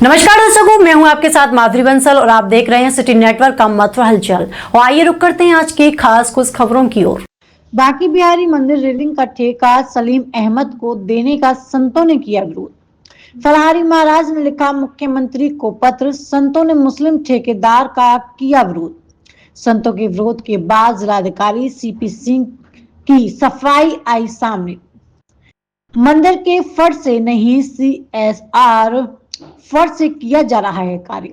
नमस्कार दर्शकों, मैं हूं आपके साथ माधुरी बंसल और आप देख रहे हैं सिटी नेटवर्क का मथुरा हलचल। और आइए रुक करते हैं आज की खास कुछ खबरों की ओर। बांके बिहारी मंदिर रेलिंग का ठेका सलीम अहमद को देने का संतों ने किया विरोध। फलाहारी महाराज ने लिखा मुख्यमंत्री को पत्र, संतों ने मुस्लिम ठेकेदार का किया विरोध। संतों के विरोध के बाद जिलाधिकारी सीपी सिंह की सफाई आई सामने। मंदिर के फर्श से नहीं, सीएसआर फर्श से किया जा रहा है कार्य।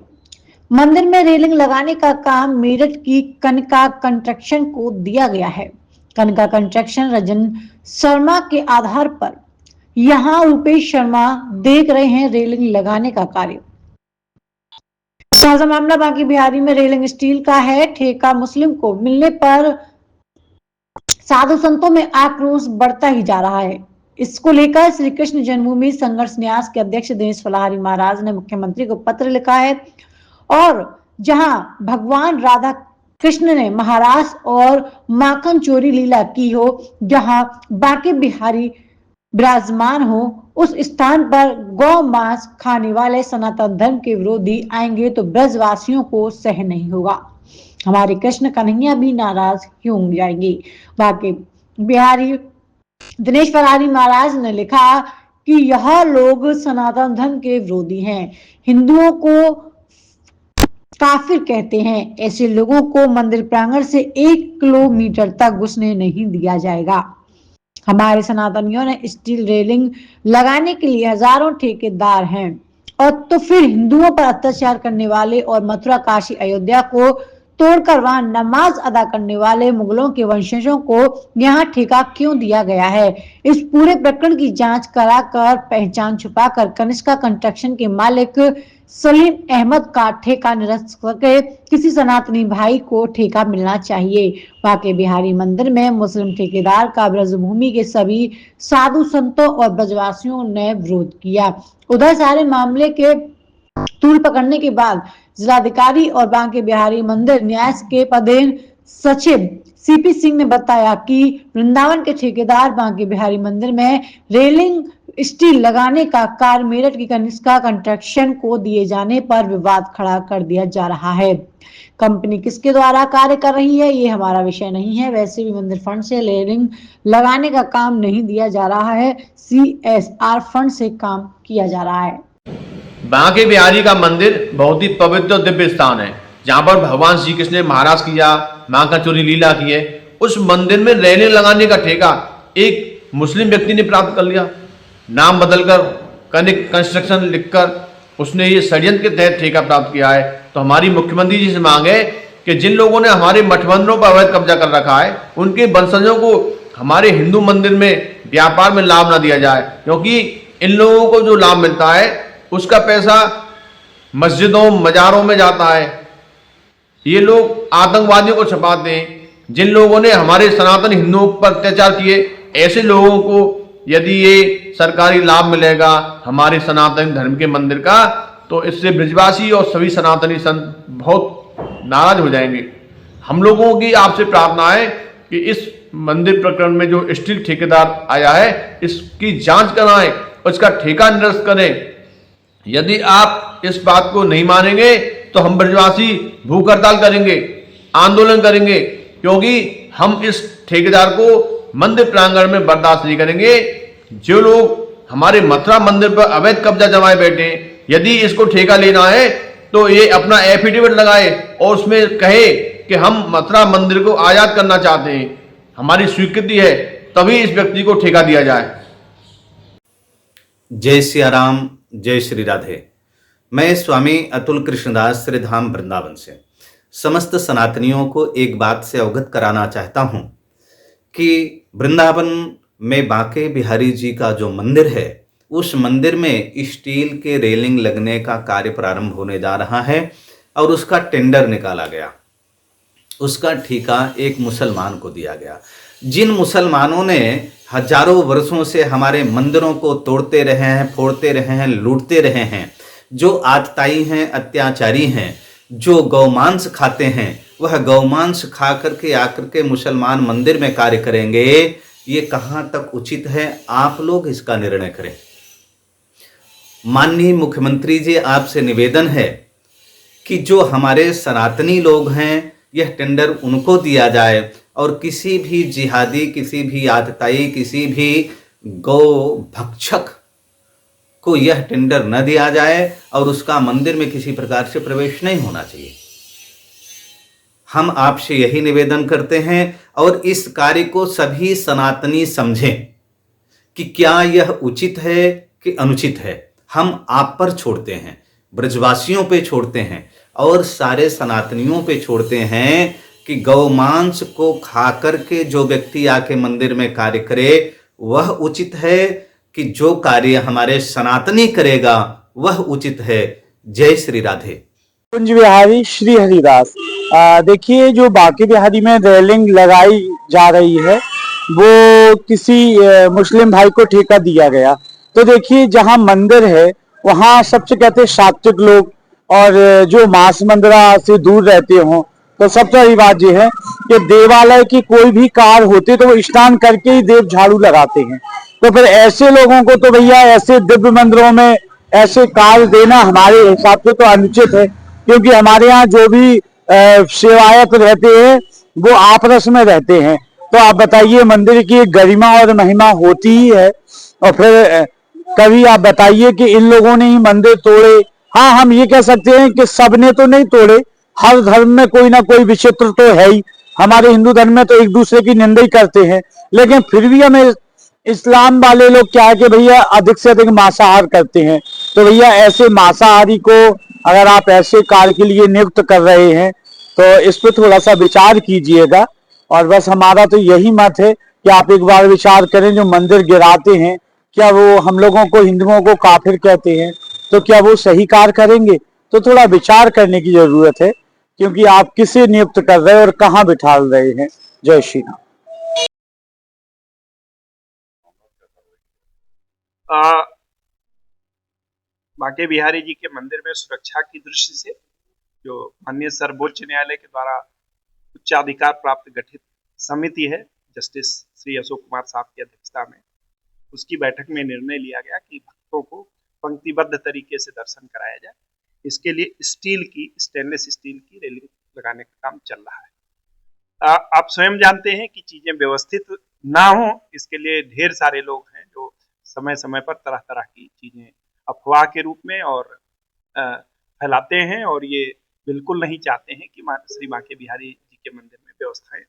मंदिर में रेलिंग लगाने का काम मेरठ की कनका कंस्ट्रक्शन को दिया गया है। कनका कंस्ट्रक्शन रजन शर्मा के आधार पर यहां रुपेश शर्मा देख रहे हैं रेलिंग लगाने का कार्य। ताजा मामला बांके बिहारी में रेलिंग स्टील का है। ठेका मुस्लिम को मिलने पर साधु संतों में आक्रोश बढ़ता ही जा रहा है। इसको लेकर श्री कृष्ण जन्मभूमि संघर्ष न्यास के अध्यक्ष दिनेश फलाहारी महाराज ने मुख्यमंत्री को पत्र लिखा है और जहां भगवान राधा कृष्ण ने महाराज और माखन चोरी लीला की हो, जहां बांके बिहारी विराजमान हो, उस स्थान पर गौ मांस खाने वाले सनातन धर्म के विरोधी आएंगे तो ब्रजवासियों को सहन नहीं होगा। हमारे कृष्ण कन्हैया भी नाराज क्यों जाएंगे। बांके बिहारी दिनेश फलाहारी महाराज ने लिखा कि यह लोग सनातन धर्म के विरोधी हैं, हिंदुओं को काफिर कहते हैं। ऐसे लोगों को मंदिर प्रांगण से 1 किलोमीटर तक घुसने नहीं दिया जाएगा। हमारे सनातनियों ने स्टील रेलिंग लगाने के लिए हजारों ठेकेदार हैं और तो फिर हिंदुओं पर अत्याचार करने वाले और मथुरा काशी अयोध्या को तोड़कर वहां नमाज अदा करने वाले मुगलों के वंशजों को यहां ठेका क्यों दिया गया है। इस पूरे प्रकरण की जांच कराकर पहचान छुपाकर कनिष्का कंस्ट्रक्शन के मालिक सलीम अहमद का ठेका निरस्त करके किसी सनातनी भाई को ठेका मिलना चाहिए। बांके बिहारी मंदिर में मुस्लिम ठेकेदार का ब्रजभूमि के सभी साधु संतों और ब्रजवासियों ने विरोध किया। उधर सारे मामले के तूल पकड़ने के बाद जिलाधिकारी और बांके बिहारी मंदिर न्यास के पदेन सचिव सीपी सिंह ने बताया कि वृंदावन के ठेकेदार बांके बिहारी मंदिर में रेलिंग स्टील लगाने का कार्य मेरठ की कनिष्का कंस्ट्रक्शन को दिए जाने पर विवाद खड़ा कर दिया जा रहा है। कंपनी किसके द्वारा कार्य कर रही है ये हमारा विषय नहीं है। वैसे भी मंदिर फंड से रेलिंग लगाने का काम नहीं दिया जा रहा है, सीएसआर फंड से काम किया जा रहा है। बांके बिहारी का मंदिर बहुत ही पवित्र और दिव्य स्थान है, जहां पर भगवान श्री कृष्ण ने महाराज किया माखन चोरी लीला की है। उस मंदिर में रेलिंग लगाने का ठेका एक मुस्लिम व्यक्ति ने प्राप्त कर लिया। नाम बदलकर कनिक कंस्ट्रक्शन लिखकर उसने ये षड्यंत्र के तहत ठेका प्राप्त किया है। तो हमारी मुख्यमंत्री जी से मांग है कि जिन लोगों ने हमारे मठ मंदिरों पर अवैध कब्जा कर रखा है, उनके वंशजों को हमारे हिंदू मंदिर में व्यापार में लाभ ना दिया जाए, क्योंकि इन लोगों को जो लाभ मिलता है उसका पैसा मस्जिदों मजारों में जाता है। ये लोग आतंकवादियों को छुपाते हैं। जिन लोगों ने हमारे सनातन हिंदुओं पर अत्याचार किए, ऐसे लोगों को यदि ये सरकारी लाभ मिलेगा हमारे सनातन धर्म के मंदिर का, तो इससे ब्रजवासी और सभी सनातनी संत बहुत नाराज हो जाएंगे। हम लोगों की आपसे प्रार्थना है कि इस मंदिर प्रकरण में जो स्टील ठेकेदार आया है, इसकी जांच कराएं और इसका ठेका निरस्त करें। यदि आप इस बात को नहीं मानेंगे तो हम ब्रजवासी भूख हड़ताल करेंगे, आंदोलन करेंगे, क्योंकि हम इस ठेकेदार को मंदिर प्रांगण में बर्दाश्त नहीं करेंगे। जो लोग हमारे मथुरा मंदिर पर अवैध कब्जा जमाए बैठे, यदि इसको ठेका लेना है तो ये अपना एफिडेविट लगाए और उसमें कहे कि हम मथुरा मंदिर को आजाद करना चाहते हैं, हमारी स्वीकृति है, तभी इस व्यक्ति को ठेका दिया जाए। जय सिया राम, जय श्री राधे। मैं स्वामी अतुल कृष्णदास श्री धाम वृंदावन से समस्त सनातनियों को एक बात से अवगत कराना चाहता हूं कि वृंदावन में बांके बिहारी जी का जो मंदिर है, उस मंदिर में स्टील के रेलिंग लगने का कार्य प्रारंभ होने जा रहा है और उसका टेंडर निकाला गया। उसका ठेका एक मुसलमान को दिया गया। जिन मुसलमानों ने हजारों वर्षों से हमारे मंदिरों को तोड़ते रहे हैं, फोड़ते रहे हैं, लूटते रहे हैं, जो आतताई हैं, अत्याचारी हैं, जो गौमांस खाते हैं, वह गौमांस खा करके आकर के मुसलमान मंदिर में कार्य करेंगे, ये कहाँ तक उचित है? आप लोग इसका निर्णय करें। माननीय मुख्यमंत्री जी, आपसे निवेदन है कि जो हमारे सनातनी लोग हैं, यह टेंडर उनको दिया जाए और किसी भी जिहादी, किसी भी आतताई, किसी भी गौ भक्षक को यह टेंडर न दिया जाए और उसका मंदिर में किसी प्रकार से प्रवेश नहीं होना चाहिए। हम आपसे यही निवेदन करते हैं और इस कार्य को सभी सनातनी समझें कि क्या यह उचित है कि अनुचित है। हम आप पर छोड़ते हैं, ब्रजवासियों पे छोड़ते हैं और सारे सनातनियों पे छोड़ते हैं कि गौमांस को खा करके जो व्यक्ति आके मंदिर में कार्य करे वह उचित है कि जो कार्य हमारे सनातनी करेगा वह उचित है। जय श्री राधे। कुंज बिहारी श्री हरिदास। देखिए, जो बांके बिहारी में रेलिंग लगाई जा रही है वो किसी मुस्लिम भाई को ठेका दिया गया। तो देखिए, जहां मंदिर है वहां सबसे कहते हैं सात्विक लोग और जो मांस मंदिरा से दूर रहते हों, तो सबसे बड़ी बात यह है कि देवालय की कोई भी कार होती तो वो स्नान करके ही देव झाड़ू लगाते हैं। तो फिर ऐसे लोगों को तो भैया ऐसे दिव्य मंदिरों में ऐसे कार्य देना हमारे हिसाब से तो अनुचित है, क्योंकि हमारे यहाँ जो भी सेवायत रहते हैं वो आपस में रहते हैं। तो आप बताइए, मंदिर की गरिमा और महिमा होती ही है और फिर कभी आप बताइए कि इन लोगों ने ही मंदिर तोड़े। हाँ, हम ये कह सकते हैं कि सबने तो नहीं तोड़े, हर धर्म में कोई ना कोई विचित्र तो है ही। हमारे हिंदू धर्म में तो एक दूसरे की निंदा ही करते हैं, लेकिन फिर भी हमें इस्लाम वाले लोग क्या है कि भैया अधिक से अधिक मांसाहार करते हैं। तो भैया ऐसे मांसाहारी को अगर आप ऐसे कार्य के लिए नियुक्त कर रहे हैं तो इस पर थोड़ा सा विचार कीजिएगा। और बस हमारा तो यही मत है कि आप एक बार विचार करें, जो मंदिर गिराते हैं क्या वो हम लोगों को, हिंदुओं को काफिर कहते हैं, तो क्या वो सही कार्य करेंगे? तो थोड़ा विचार करने की जरूरत है, क्योंकि आप किसे नियुक्त कर रहे हैं और कहाँ बिठा रहे हैं। जय श्री राम। बांके बिहारी जी के मंदिर में सुरक्षा की दृष्टि से जो माननीय सर्वोच्च न्यायालय के द्वारा उच्चाधिकार प्राप्त गठित समिति है, जस्टिस श्री अशोक कुमार साहब की अध्यक्षता में, उसकी बैठक में निर्णय लिया गया कि भक्तों को पंक्तिबद्ध तरीके से दर्शन कराया जाए। इसके लिए स्टेनलेस स्टील की रेलिंग लगाने का काम चल रहा है। आप स्वयं जानते हैं कि चीजें व्यवस्थित ना हो, इसके लिए ढेर सारे लोग हैं जो समय समय पर तरह तरह की चीजें अफवाह के रूप में और फैलाते हैं, और ये बिल्कुल नहीं चाहते हैं कि श्री बांके बिहारी जी के मंदिर में व्यवस्थाएं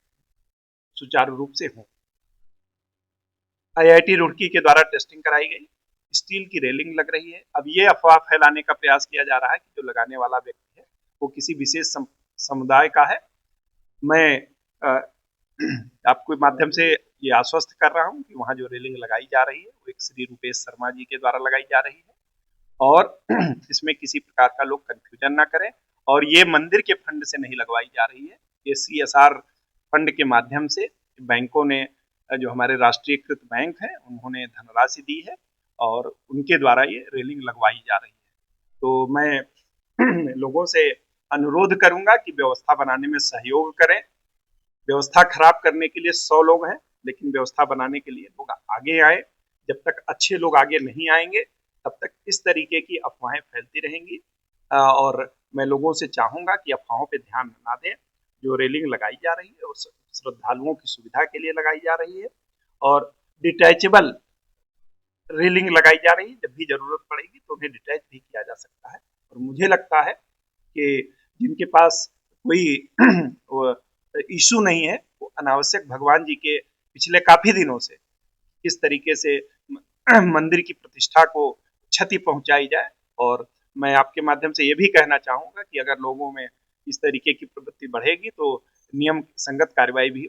सुचारू रूप से हों। IIT रुड़की के द्वारा टेस्टिंग कराई गई, स्टील की रेलिंग लग रही है। अब ये अफवाह फैलाने का प्रयास किया जा रहा है कि जो लगाने वाला व्यक्ति है वो किसी विशेष समुदाय का है। मैं आपके माध्यम से ये आश्वस्त कर रहा हूं कि वहां जो रेलिंग लगाई जा रही है वो एक श्री रूपेश शर्मा जी के द्वारा लगाई जा रही है, और इसमें किसी प्रकार का लोग कंफ्यूजन ना करें। और ये मंदिर के फंड से नहीं लगवाई जा रही है, ये CSR फंड के माध्यम से बैंकों ने, जो हमारे राष्ट्रीयकृत बैंक हैं, उन्होंने धनराशि दी है और उनके द्वारा ये रेलिंग लगवाई जा रही है। तो मैं लोगों से अनुरोध करूंगा कि व्यवस्था बनाने में सहयोग करें। व्यवस्था खराब करने के लिए 100 लोग हैं, लेकिन व्यवस्था बनाने के लिए लोग आगे आए। जब तक अच्छे लोग आगे नहीं आएंगे तब तक इस तरीके की अफवाहें फैलती रहेंगी। और मैं लोगों से चाहूंगा कि अफवाहों पे ध्यान ना दें। जो रेलिंग लगाई जा रही है वो श्रद्धालुओं की सुविधा के लिए लगाई जा रही है, और डिटैचेबल रेलिंग लगाई जा रही है। जब भी जरूरत पड़ेगी तो उन्हें डिटैच भी किया जा सकता है। और मुझे लगता है कि जिनके पास कोई इशू नहीं है, वो अनावश्यक भगवान जी के पिछले काफी दिनों से किस तरीके से मंदिर की प्रतिष्ठा को क्षति पहुंचाई जाए। और मैं आपके माध्यम से ये भी कहना चाहूंगा कि अगर लोगों में इस तरीके की प्रवृत्ति बढ़ेगी तो नियम संगत कार्रवाई भी